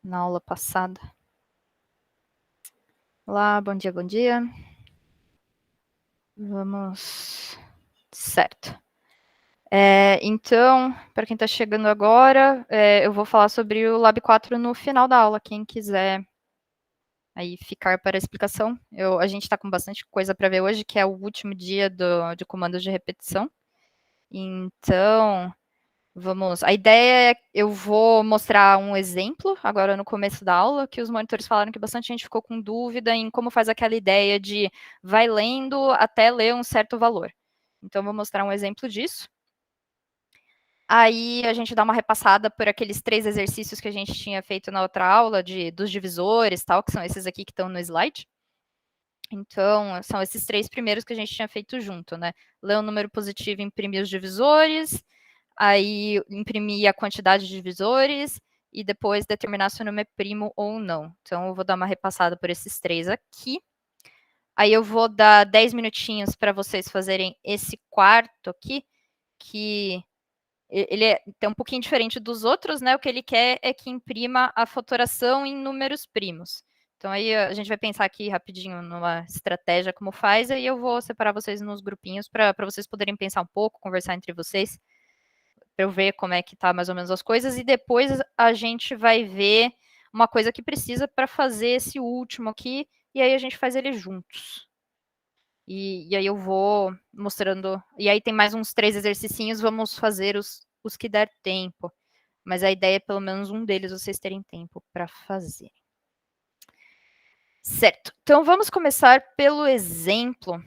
na aula passada. Olá, bom dia, bom dia. Vamos... Certo. Então, para quem está chegando agora, eu vou falar sobre o Lab 4 no final da aula. Quem quiser aí ficar para a explicação. A gente está com bastante coisa para ver hoje, que é o último dia de comandos de repetição. Então, vamos. A ideia é eu vou mostrar um exemplo agora no começo da aula, que os monitores falaram que bastante gente ficou com dúvida em como faz aquela ideia de vai lendo até ler um certo valor. Então, vou mostrar um exemplo disso. Aí a gente dá uma repassada por aqueles 3 exercícios que a gente tinha feito na outra aula, dos divisores, tal, que são esses aqui que estão no slide. Então, são esses 3 primeiros que a gente tinha feito junto, né? Ler o número positivo e imprimir os divisores, aí imprimir a quantidade de divisores, e depois determinar se o número é primo ou não. Então, eu vou dar uma repassada por esses 3 aqui. Aí eu vou dar 10 minutinhos para vocês fazerem esse quarto aqui, que ele é um pouquinho diferente dos outros, né? O que ele quer é que imprima a fatoração em números primos. Então, aí a gente vai pensar aqui rapidinho numa estratégia como faz, e eu vou separar vocês nos grupinhos para vocês poderem pensar um pouco, conversar entre vocês, para eu ver como é que tá mais ou menos as coisas, e depois a gente vai ver uma coisa que precisa para fazer esse último aqui, e aí a gente faz ele juntos. E aí eu vou mostrando. E aí tem mais uns 3 exercicinhos, vamos fazer os que der tempo. Mas a ideia é pelo menos um deles vocês terem tempo para fazer. Certo. Então vamos começar pelo exemplo.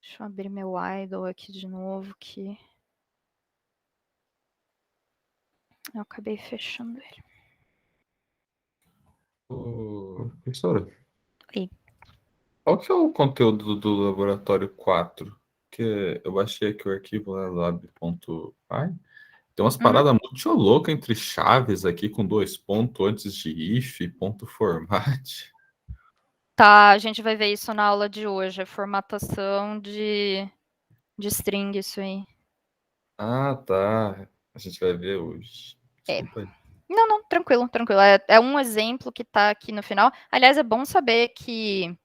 Deixa eu abrir meu idle aqui de novo, que eu acabei fechando ele. Professora, Aí. qual que é o conteúdo do laboratório 4? Que eu baixei aqui o arquivo lá, lab.py. Tem umas paradas muito loucas entre chaves aqui, com 2 pontos antes de if, ponto format. Tá, a gente vai ver isso na aula de hoje. Formatação de string, isso aí. Ah, tá. A gente vai ver hoje. É. Desculpa aí. Não, tranquilo, tranquilo. É um exemplo que está aqui no final. Aliás, é bom saber que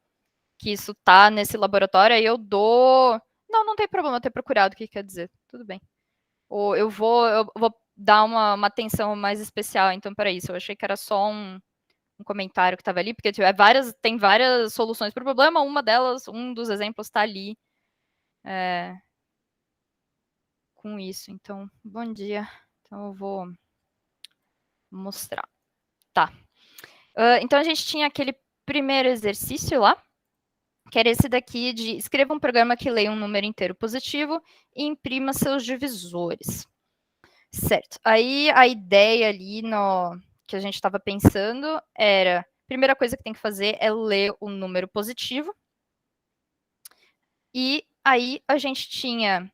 isso está nesse laboratório, aí eu dou... Não tem problema eu ter procurado o que quer dizer, tudo bem. Eu vou dar uma atenção mais especial, então, para isso. Eu achei que era só um comentário que estava ali, porque tem várias soluções para o problema, uma delas, um dos exemplos está ali com isso. Então, bom dia. Então, eu vou mostrar. Tá. Então, a gente tinha aquele primeiro exercício lá, que era esse daqui de escreva um programa que leia um número inteiro positivo e imprima seus divisores. Certo. Aí a ideia ali que a gente estava pensando era, a primeira coisa que tem que fazer é ler o número positivo. E aí a gente tinha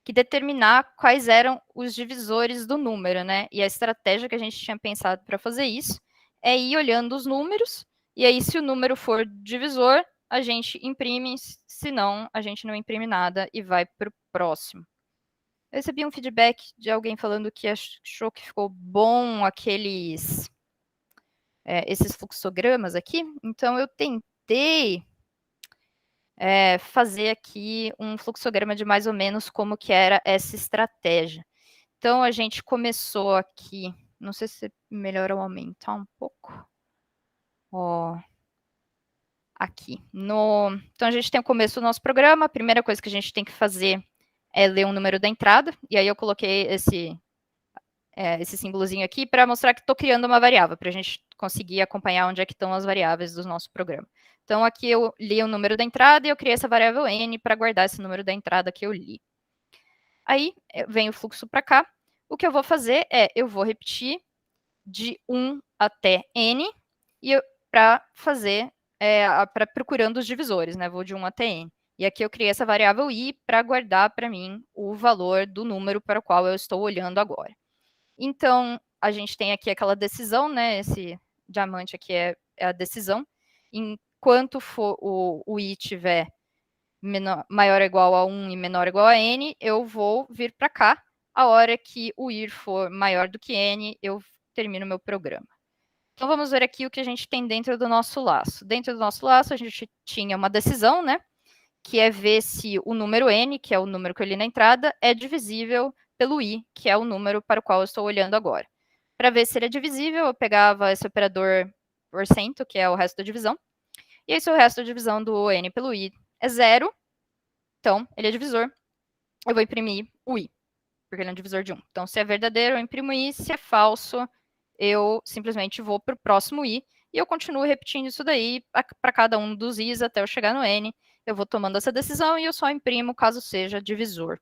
que determinar quais eram os divisores do número, né? E a estratégia que a gente tinha pensado para fazer isso é ir olhando os números, e aí se o número for divisor, a gente imprime, se não, a gente não imprime nada e vai para o próximo. Eu recebi um feedback de alguém falando que achou que ficou bom esses fluxogramas aqui, então eu tentei fazer aqui um fluxograma de mais ou menos como que era essa estratégia. Então, a gente começou aqui, não sei se é melhor eu aumentar um pouco. Aqui. Então, a gente tem o começo do nosso programa, a primeira coisa que a gente tem que fazer é ler o número da entrada, e aí eu coloquei esse símbolozinho aqui para mostrar que estou criando uma variável, para a gente conseguir acompanhar onde é que estão as variáveis do nosso programa. Então, aqui eu li o número da entrada e eu criei essa variável n para guardar esse número da entrada que eu li. Aí, vem o fluxo para cá. O que eu vou fazer eu vou repetir de 1 até n, e para fazer, procurando os divisores, né? Vou de 1 até n. E aqui eu criei essa variável i para guardar para mim o valor do número para o qual eu estou olhando agora. Então, a gente tem aqui aquela decisão, né? Esse diamante aqui é a decisão. Enquanto for o i tiver maior ou igual a 1 e menor ou igual a n, eu vou vir para cá a hora que o ir for maior do que n, eu termino meu programa. Então, vamos ver aqui o que a gente tem dentro do nosso laço. Dentro do nosso laço, a gente tinha uma decisão, né? Que é ver se o número n, que é o número que eu li na entrada, é divisível pelo i, que é o número para o qual eu estou olhando agora. Para ver se ele é divisível, eu pegava esse operador %, que é o resto da divisão. E aí, se o resto da divisão do n pelo i é 0, então ele é divisor. Eu vou imprimir o i, porque ele é um divisor de 1. Então, se é verdadeiro, eu imprimo i. Se é falso, eu simplesmente vou para o próximo i. E eu continuo repetindo isso daí para cada um dos i's até eu chegar no n. Eu vou tomando essa decisão e eu só imprimo caso seja divisor.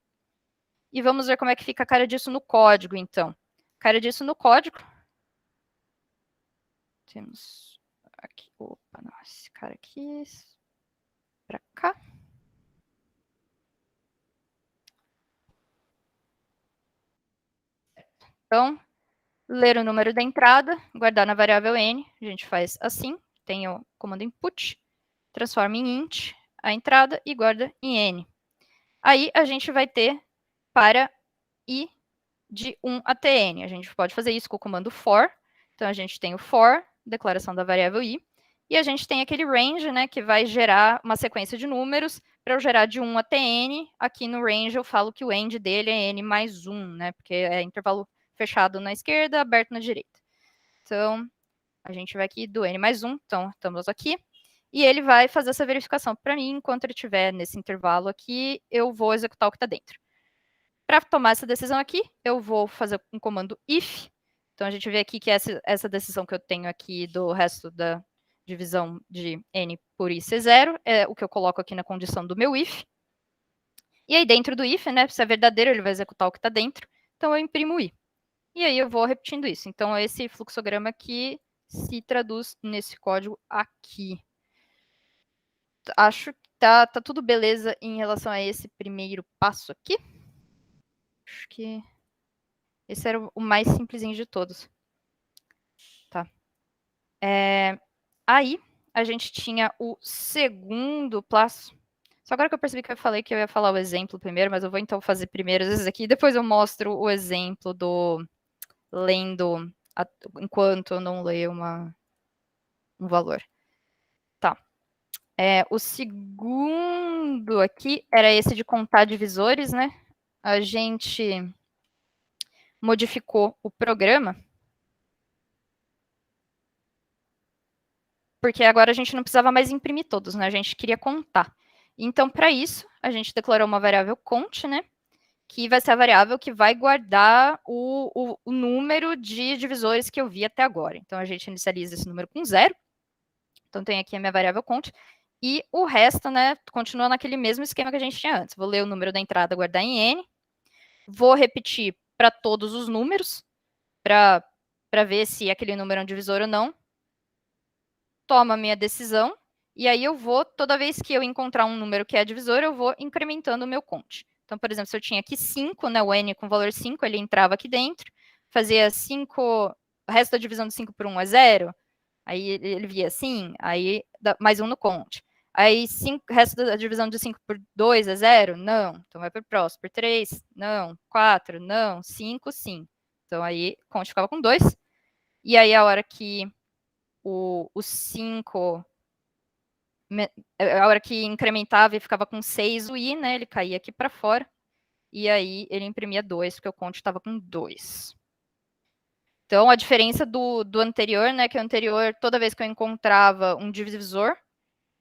E vamos ver como é que fica a cara disso no código, então. Cara disso no código. Temos aqui, opa, não, esse cara aqui, para cá. Então, ler o número da entrada, guardar na variável n, a gente faz assim, tem o comando input, transforma em int a entrada e guarda em n. Aí a gente vai ter para i de 1 até n. A gente pode fazer isso com o comando for. Então, a gente tem o for, declaração da variável i, e a gente tem aquele range, né, que vai gerar uma sequência de números para eu gerar de 1 até n. Aqui no range eu falo que o end dele é n mais 1, né, porque é intervalo fechado na esquerda, aberto na direita. Então, a gente vai aqui do n mais 1, então estamos aqui. E ele vai fazer essa verificação para mim. Enquanto ele estiver nesse intervalo aqui, eu vou executar o que está dentro. Para tomar essa decisão aqui, eu vou fazer um comando if. Então, a gente vê aqui que essa decisão que eu tenho aqui do resto da divisão de n por i ser 0 é o que eu coloco aqui na condição do meu if. E aí, dentro do if, né, se é verdadeiro, ele vai executar o que está dentro. Então, eu imprimo o i. E aí, eu vou repetindo isso. Então, esse fluxograma aqui se traduz nesse código aqui. Acho que tá tudo beleza em relação a esse primeiro passo aqui. Acho que esse era o mais simplesinho de todos. Tá. Aí, a gente tinha o segundo passo. Só agora que eu percebi que eu falei que eu ia falar o exemplo primeiro, mas eu vou então fazer primeiro esses aqui, depois eu mostro o exemplo do lendo enquanto eu não leio um valor. Tá. O segundo aqui era esse de contar divisores, né? A gente modificou o programa, porque agora a gente não precisava mais imprimir todos, né? A gente queria contar. Então, para isso, a gente declarou uma variável cont, né? Que vai ser a variável que vai guardar o número de divisores que eu vi até agora. Então, a gente inicializa esse número com 0. Então, tem aqui a minha variável cont. E o resto, né, continua naquele mesmo esquema que a gente tinha antes. Vou ler o número da entrada, guardar em n. Vou repetir para todos os números, para ver se aquele número é um divisor ou não. Tomo a minha decisão. E aí eu vou, toda vez que eu encontrar um número que é divisor, eu vou incrementando o meu cont. Então, por exemplo, se eu tinha aqui 5, né, o n com valor 5, ele entrava aqui dentro, fazia 5, o resto da divisão de 5 por 1 é 0, aí ele via assim, aí mais 1 no cont. Aí, o resto da divisão de 5 por 2 é 0? Não. Então, vai para o próximo. Por 3? Não. 4? Não. 5? Sim. Então, aí, cont ficava com 2. E aí, a hora que o 5... A hora que incrementava e ficava com 6 o i, né? Ele caía aqui para fora. E aí, ele imprimia 2, porque o cont estava com 2. Então, a diferença do anterior, né? Que o anterior, toda vez que eu encontrava um divisor,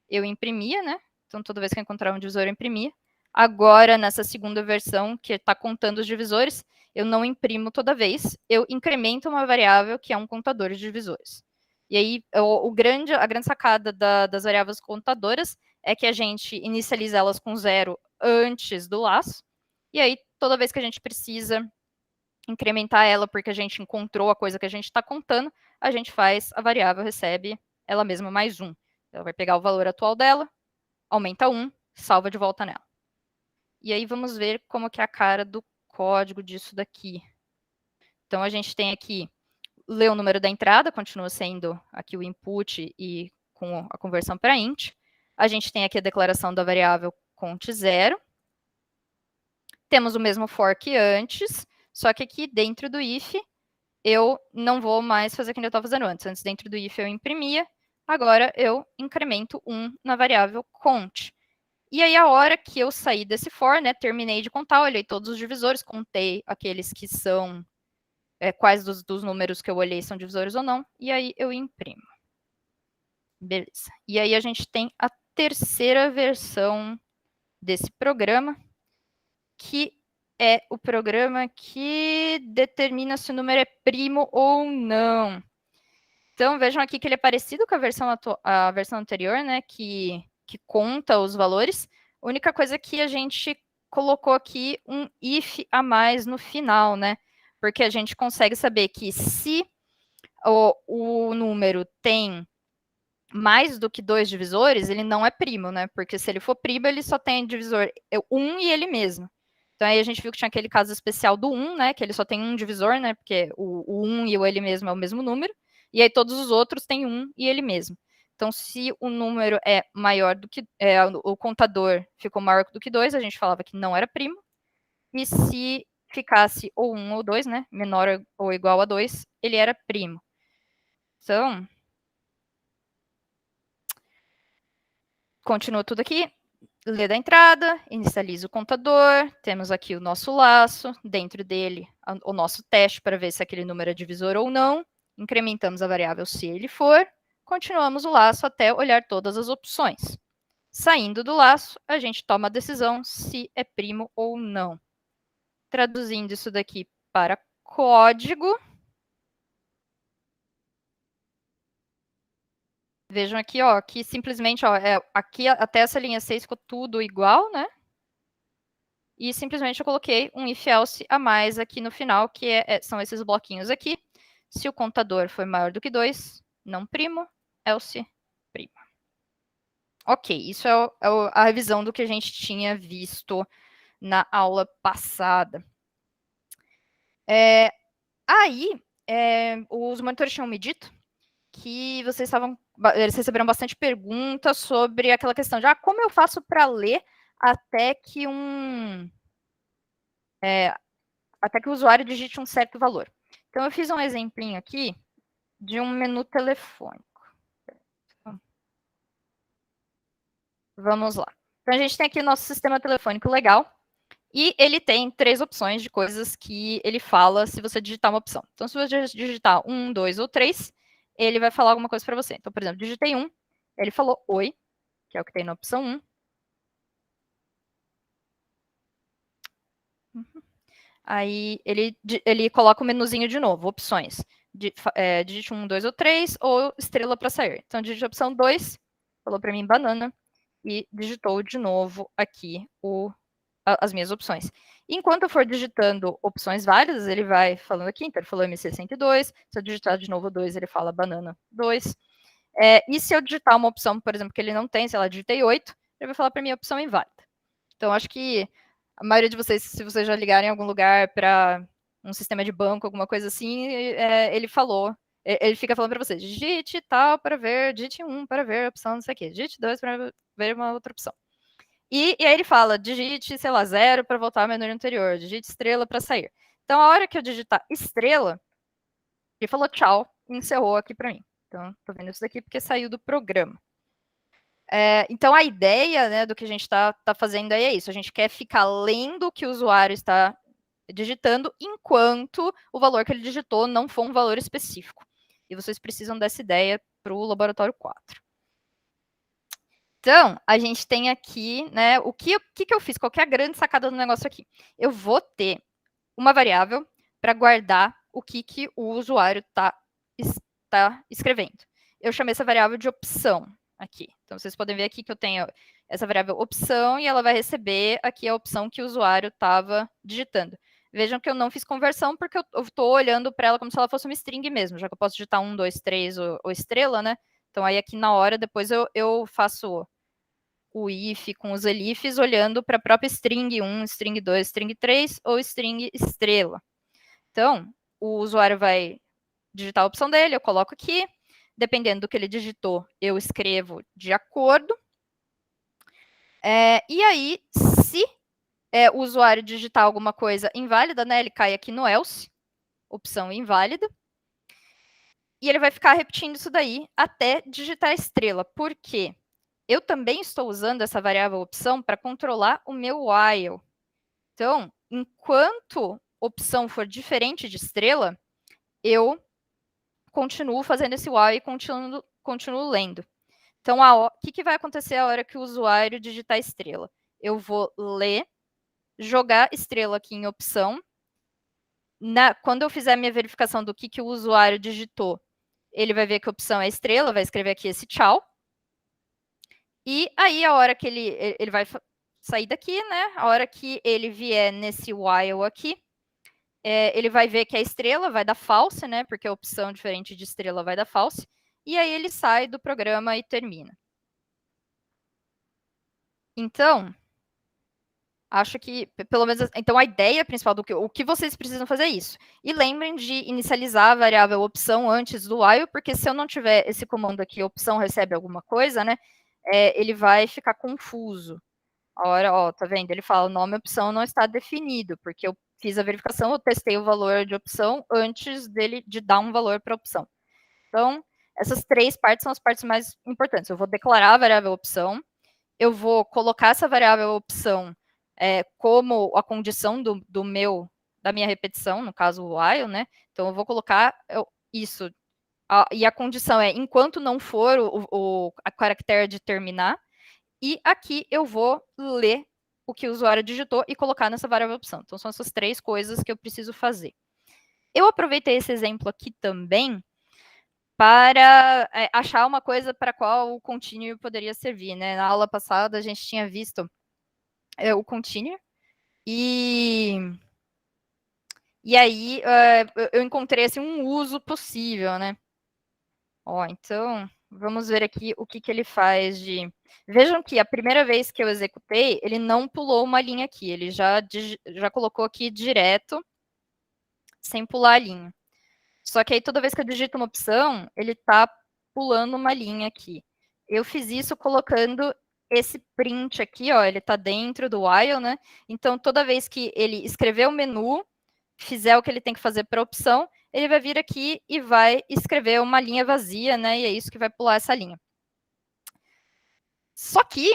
eu imprimia, né? Então, toda vez que eu encontrava um divisor, eu imprimia. Agora, nessa segunda versão, que está contando os divisores, eu não imprimo toda vez. Eu incremento uma variável que é um contador de divisores. E aí, a grande sacada das variáveis contadoras é que a gente inicializa elas com 0 antes do laço. E aí, toda vez que a gente precisa incrementar ela porque a gente encontrou a coisa que a gente está contando, a gente faz a variável, recebe ela mesma mais 1. Ela vai pegar o valor atual dela, aumenta 1, salva de volta nela. E aí vamos ver como que é a cara do código disso daqui. Então, a gente tem aqui, ler o número da entrada, continua sendo aqui o input e com a conversão para int. A gente tem aqui a declaração da variável cont 0. Temos o mesmo for que antes, Só que aqui dentro do if, eu não vou mais fazer o que eu estava fazendo antes. Antes, dentro do if, eu imprimia. Agora, eu incremento 1 na variável count. E aí, a hora que eu saí desse for, né, terminei de contar, olhei todos os divisores, contei aqueles que são, quais dos números que eu olhei são divisores ou não, e aí eu imprimo. Beleza. E aí, a gente tem a terceira versão desse programa, que é o programa que determina se o número é primo ou não. Então, vejam aqui que ele é parecido com a versão anterior, né, que conta os valores. A única coisa é que a gente colocou aqui um if a mais no final, né, porque a gente consegue saber que se o número tem mais do que 2 divisores, ele não é primo, né, porque se ele for primo, ele só tem divisor 1 e ele mesmo. Então, aí a gente viu que tinha aquele caso especial do 1, né, que ele só tem um divisor, né, porque o 1 e o ele mesmo é o mesmo número, e aí todos os outros têm 1 e ele mesmo. Então, se o número é maior do que, o contador ficou maior do que 2, a gente falava que não era primo, e se ficasse ou 1 ou 2, né, menor ou igual a 2, ele era primo. Então, continua tudo aqui. Lê da entrada, inicializa o contador, temos aqui o nosso laço, dentro dele o nosso teste para ver se aquele número é divisor ou não, incrementamos a variável se ele for, continuamos o laço até olhar todas as opções. Saindo do laço, a gente toma a decisão se é primo ou não. Traduzindo isso daqui para código, vejam aqui, ó, que simplesmente, ó, aqui até essa linha 6 ficou tudo igual, né? E simplesmente eu coloquei um if else a mais aqui no final, que são esses bloquinhos aqui. Se o contador for maior do que 2, não primo, else primo. Ok, isso é a revisão do que a gente tinha visto na aula passada. Aí, os monitores tinham me dito que eles receberam bastante perguntas sobre aquela questão de como eu faço para ler até que o usuário digite um certo valor. Então, eu fiz um exemplinho aqui de um menu telefônico. Vamos lá. Então, a gente tem aqui o nosso sistema telefônico legal, e ele tem 3 opções de coisas que ele fala se você digitar uma opção. Então, se você digitar 1, 2 ou 3, ele vai falar alguma coisa para você. Então, por exemplo, digitei 1, ele falou oi, que é o que tem na opção 1. Aí ele coloca o menuzinho de novo, opções. Digite 1, 2 ou 3, ou estrela para sair. Então, digite a opção 2, falou para mim banana, e digitou de novo aqui as minhas opções. Enquanto eu for digitando opções válidas, ele vai falando aqui, então ele falou MC102, se eu digitar de novo 2, ele fala banana 2. E se eu digitar uma opção, por exemplo, que ele não tem, sei lá, digitei 8, ele vai falar para mim a opção inválida. Então, acho que a maioria de vocês, se vocês já ligarem em algum lugar para um sistema de banco, alguma coisa assim, ele fica falando para você, digite tal para ver, digite 1 para ver a opção, não sei o quê, digite 2 para ver uma outra opção. E aí ele fala, digite, sei lá, 0 para voltar ao menu anterior, digite estrela para sair. Então, a hora que eu digitar estrela, ele falou tchau e encerrou aqui para mim. Então, estou vendo isso daqui porque saiu do programa. Então, a ideia, né, do que a gente está fazendo aí é isso. A gente quer ficar lendo o que o usuário está digitando enquanto o valor que ele digitou não for um valor específico. E vocês precisam dessa ideia para o laboratório 4. Então, a gente tem aqui, né, o que eu fiz? Qual que é a grande sacada do negócio aqui? Eu vou ter uma variável para guardar o que o usuário está escrevendo. Eu chamei essa variável de opção aqui. Então, vocês podem ver aqui que eu tenho essa variável opção e ela vai receber aqui a opção que o usuário estava digitando. Vejam que eu não fiz conversão porque eu estou olhando para ela como se ela fosse uma string mesmo, já que eu posso digitar 1, 2, 3 ou estrela, né? Então, aí aqui na hora, depois eu faço o if com os elifs olhando para a própria string 1, string 2, string 3 ou string estrela. Então, o usuário vai digitar a opção dele, eu coloco aqui. Dependendo do que ele digitou, eu escrevo de acordo. E aí, se o usuário digitar alguma coisa inválida, né? Ele cai aqui no else, opção inválida. E ele vai ficar repetindo isso daí até digitar a estrela. Por quê? Eu também estou usando essa variável opção para controlar o meu while. Então, enquanto opção for diferente de estrela, eu continuo fazendo esse while e continuo lendo. Então, o que vai acontecer a hora que o usuário digitar estrela? Eu vou ler, jogar estrela aqui em opção. Quando eu fizer a minha verificação do que o usuário digitou, ele vai ver que a opção é estrela, vai escrever aqui esse tchau. E aí, a hora que ele vai sair daqui, né? A hora que ele vier nesse while aqui, ele vai ver que a estrela vai dar false, né? Porque a opção diferente de estrela vai dar false. E aí ele sai do programa e termina. Então, acho que, pelo menos, então a ideia principal o que vocês precisam fazer é isso. E lembrem de inicializar a variável opção antes do while, porque se eu não tiver esse comando aqui, opção recebe alguma coisa, né? Ele vai ficar confuso. A hora, ó, tá vendo? Ele fala, o nome opção não está definido, porque eu fiz a verificação, eu testei o valor de opção antes dele de dar um valor para a opção. Então, essas 3 partes são as partes mais importantes. Eu vou declarar a variável opção, eu vou colocar essa variável opção como a condição da minha repetição, no caso o while, né? Então, eu vou colocar isso. E a condição é, enquanto não for a caractere de terminar, e aqui eu vou ler o que o usuário digitou e colocar nessa variável opção. Então, são essas 3 coisas que eu preciso fazer. Eu aproveitei esse exemplo aqui também para achar uma coisa para a qual o continue poderia servir, né? Na aula passada, a gente tinha visto o continue, e aí eu encontrei assim, um uso possível, né? Ó, então, vamos ver aqui o que ele faz de... Vejam que a primeira vez que eu executei, ele não pulou uma linha aqui, ele já colocou aqui direto, sem pular a linha. Só que aí toda vez que eu digito uma opção, ele está pulando uma linha aqui. Eu fiz isso colocando esse print aqui, ó, ele está dentro do while, né? Então, toda vez que ele escrever o menu, fizer o que ele tem que fazer para a opção, ele vai vir aqui e vai escrever uma linha vazia, né? E é isso que vai pular essa linha. Só que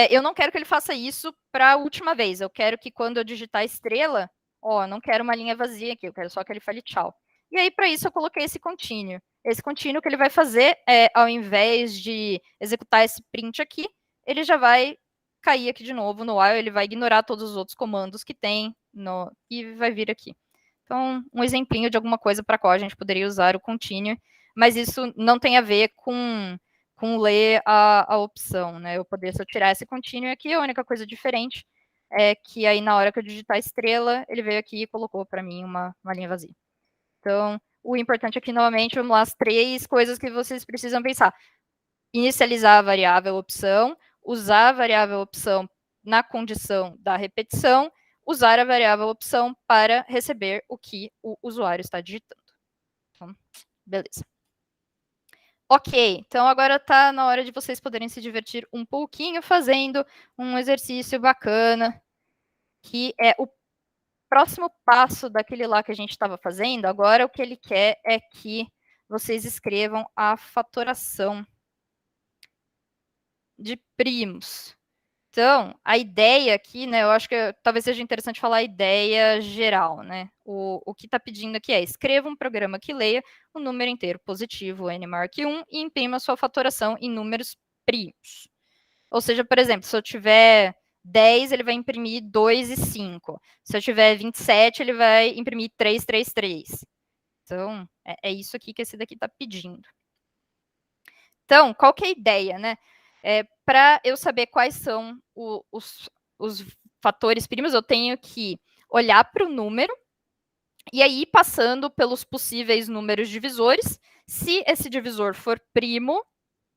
eu não quero que ele faça isso para a última vez. Eu quero que quando eu digitar estrela, ó, não quero uma linha vazia aqui, eu quero só que ele fale tchau. E aí, para isso, eu coloquei esse contínuo. Esse contínuo que ele vai fazer, ao invés de executar esse print aqui, ele já vai cair aqui de novo no while, ele vai ignorar todos os outros comandos que tem e vai vir aqui. Então, um exemplinho de alguma coisa para a qual a gente poderia usar o contínuo, mas isso não tem a ver com ler a opção, né? Eu poderia, se eu tirar esse contínuo aqui, a única coisa diferente é que aí na hora que eu digitar estrela, ele veio aqui e colocou para mim uma linha vazia. Então, o importante aqui, novamente, vamos lá, as 3 coisas que vocês precisam pensar. Inicializar a variável opção, usar a variável opção na condição da repetição, usar a variável opção para receber o que o usuário está digitando. Então, beleza. Ok, então agora está na hora de vocês poderem se divertir um pouquinho fazendo um exercício bacana, que é o próximo passo daquele lá que a gente estava fazendo. Agora o que ele quer é que vocês escrevam a fatoração de primos. Então, a ideia aqui, né, eu acho que talvez seja interessante falar a ideia geral, né? O que está pedindo aqui é, escreva um programa que leia um número inteiro positivo, n maior que 1, e imprima sua fatoração em números primos. Ou seja, por exemplo, se eu tiver 10, ele vai imprimir 2 e 5. Se eu tiver 27, ele vai imprimir 3, 3, 3. Então, é isso aqui que esse daqui está pedindo. Então, qual que é a ideia, né? Para eu saber quais são os fatores primos, eu tenho que olhar para o número e aí passando pelos possíveis números divisores. Se esse divisor for primo,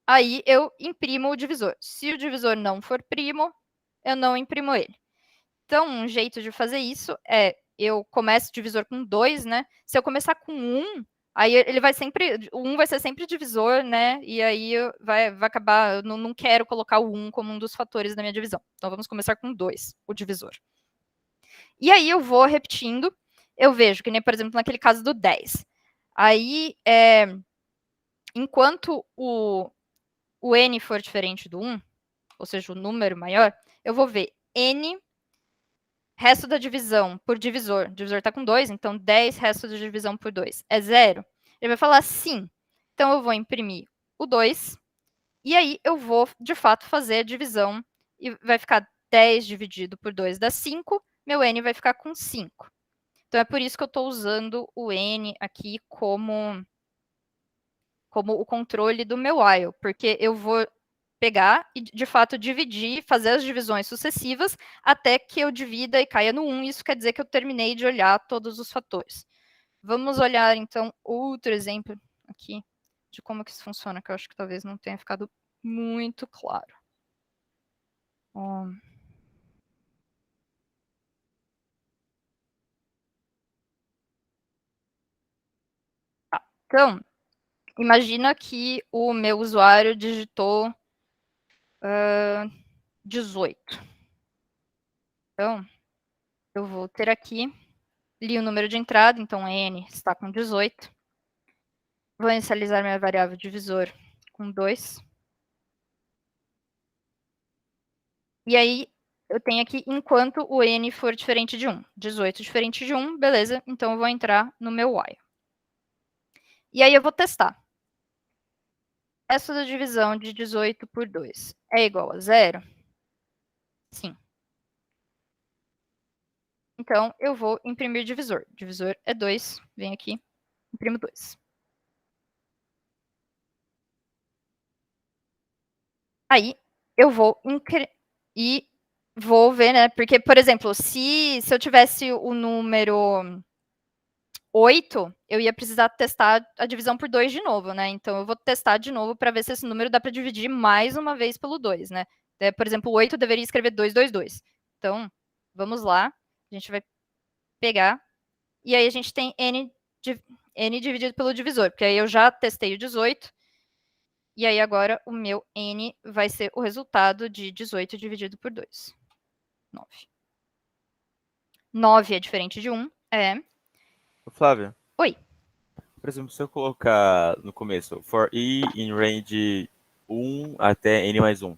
aí eu imprimo o divisor. Se o divisor não for primo, eu não imprimo ele. Então, um jeito de fazer isso é, eu começo o divisor com 2, né? Se eu começar com 1, Aí ele vai sempre, o 1 vai ser sempre divisor, né? E aí vai acabar, eu não quero colocar o 1 como um dos fatores da minha divisão. Então vamos começar com 2, o divisor. E aí eu vou repetindo, eu vejo que nem, por exemplo, naquele caso do 10. Aí, enquanto o n for diferente do 1, ou seja, o número maior, eu vou ver n resto da divisão por divisor. O divisor está com 2, então 10 resto da divisão por 2 é 0. Ele vai falar sim. Então eu vou imprimir o 2, e aí eu vou, de fato, fazer a divisão, e vai ficar 10 dividido por 2 dá 5, meu n vai ficar com 5. Então é por isso que eu estou usando o n aqui como o controle do meu while, porque eu vou pegar e, de fato, dividir, fazer as divisões sucessivas até que eu divida e caia no 1. Isso quer dizer que eu terminei de olhar todos os fatores. Vamos olhar, então, outro exemplo aqui de como que isso funciona, que eu acho que talvez não tenha ficado muito claro. Então, imagina que o meu usuário digitou 18. Então, eu vou ter aqui, li o número de entrada, então n está com 18. Vou inicializar minha variável divisor com 2. E aí, eu tenho aqui, enquanto o n for diferente de 1. 18 diferente de 1, beleza. Então, eu vou entrar no meu while. E aí, eu vou testar. Resto da divisão de 18 por 2 é igual a 0? Sim. Então, eu vou imprimir divisor. Divisor é 2. Vem aqui, imprimo 2. Aí, eu vou e vou ver, né? Porque, por exemplo, se eu tivesse o número 8, eu ia precisar testar a divisão por 2 de novo, né? Então, eu vou testar de novo para ver se esse número dá para dividir mais uma vez pelo 2, né? Por exemplo, o 8 deveria escrever 2, 2, 2. Então, vamos lá. A gente vai pegar. E aí, a gente tem n dividido pelo divisor, porque aí eu já testei o 18. E aí, agora, o meu n vai ser o resultado de 18 dividido por 2. 9. 9 é diferente de 1, é... Flávia. Oi. Por exemplo, se eu colocar no começo, for i in range 1 até n mais 1,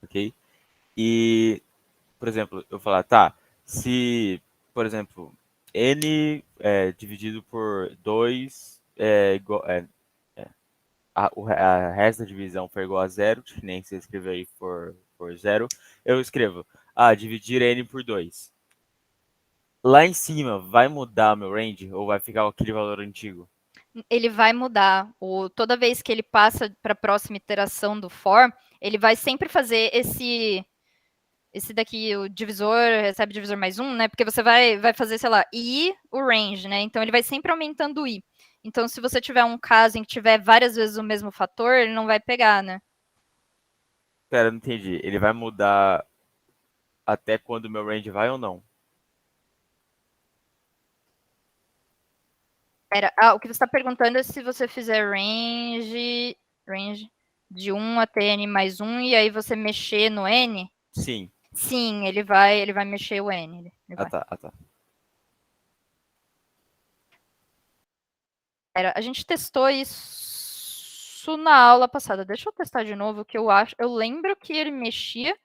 ok? E, por exemplo, eu falar, tá, se, por exemplo, n dividido por 2 é igual, a resto da divisão for igual a 0, que nem você escreveu aí for 0, eu escrevo, dividir n por 2. Lá em cima, vai mudar meu range ou vai ficar aquele valor antigo? Ele vai mudar. Toda vez que ele passa para a próxima iteração do for, ele vai sempre fazer esse daqui, o divisor, recebe divisor mais 1, né? Porque você vai fazer, sei lá, i, o range, né? Então, ele vai sempre aumentando o i. Então, se você tiver um caso em que tiver várias vezes o mesmo fator, ele não vai pegar, né? Pera, não entendi. Ele vai mudar até quando o meu range vai ou não? O que você está perguntando é se você fizer range de 1 até n mais 1, e aí você mexer no n? Sim. Sim, ele vai mexer o n. Tá. A gente testou isso na aula passada. Deixa eu testar de novo, que eu lembro que ele mexia,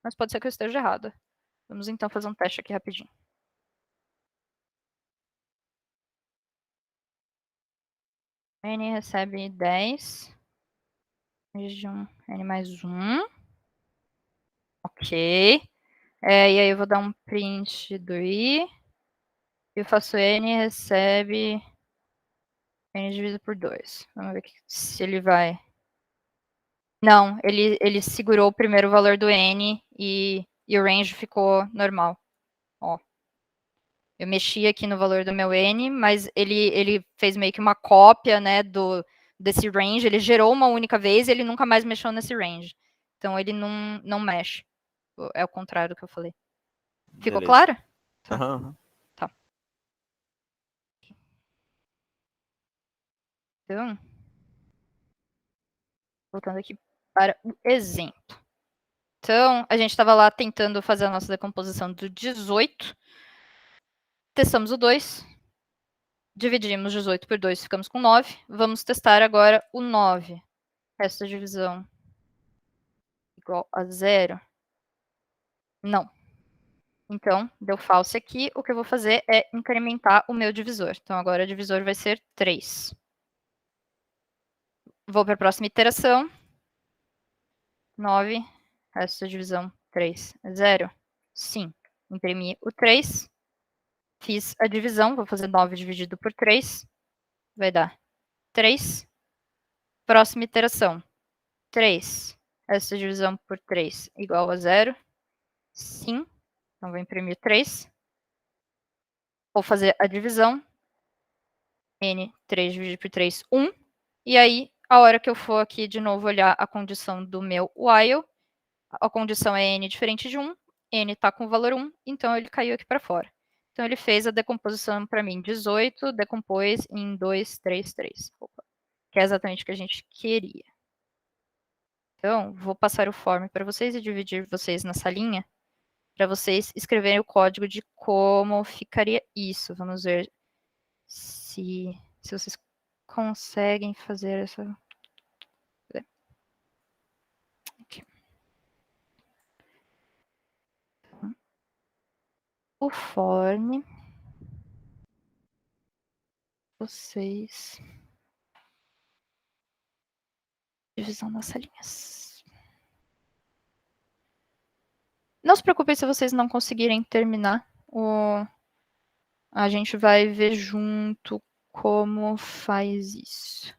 mas pode ser que eu esteja errada. Vamos então fazer um teste aqui rapidinho. N recebe 10. N mais 1. Ok. E aí eu vou dar um print do i. Eu faço n recebe n dividido por 2. Vamos ver se ele vai... Não, ele segurou o primeiro valor do n e o range ficou normal. Ó. Eu mexi aqui no valor do meu n, mas ele fez meio que uma cópia, né, desse range. Ele gerou uma única vez e ele nunca mais mexeu nesse range. Então, ele não mexe. É o contrário do que eu falei. Ficou Beleza. claro? Tá. Aham. Tá. Então, voltando aqui para o exemplo. Então, a gente estava lá tentando fazer a nossa decomposição do 18. Testamos o 2. Dividimos 18 por 2, ficamos com 9. Vamos testar agora o 9. Resto da divisão igual a 0. Não. Então, deu falso aqui. O que eu vou fazer é incrementar o meu divisor. Então, agora o divisor vai ser 3. Vou para a próxima iteração. 9, resto da divisão 3 é 0. Sim. Imprimi o 3. Fiz a divisão. Vou fazer 9 dividido por 3. Vai dar 3. Próxima iteração. 3. Resto da divisão por 3 igual a 0. Sim. Então, vou imprimir 3. Vou fazer a divisão. N, 3 dividido por 3, 1. E aí, a hora que eu for aqui de novo olhar a condição do meu while, a condição é N diferente de 1. N está com o valor 1, então ele caiu aqui para fora. Então, ele fez a decomposição para mim. 18 decompôs em 2, 3, 3. Opa, que é exatamente o que a gente queria. Então, vou passar o form para vocês e dividir vocês na salinha para vocês escreverem o código de como ficaria isso. Vamos ver se vocês conseguem fazer essa... Aqui. O form... Vocês... Divisão das salinhas. Não se preocupem se vocês não conseguirem terminar. A gente vai ver junto como faz isso.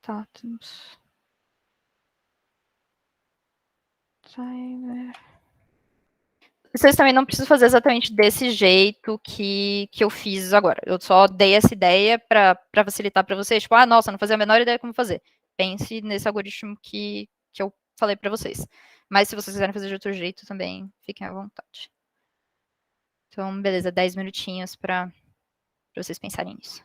Tá, temos... Timer... Vocês também não precisam fazer exatamente desse jeito que eu fiz agora. Eu só dei essa ideia para facilitar para vocês. Tipo, nossa, não fazia a menor ideia como fazer. Pense nesse algoritmo que eu falei para vocês. Mas se vocês quiserem fazer de outro jeito também, fiquem à vontade. Então, beleza, 10 minutinhos para vocês pensarem nisso.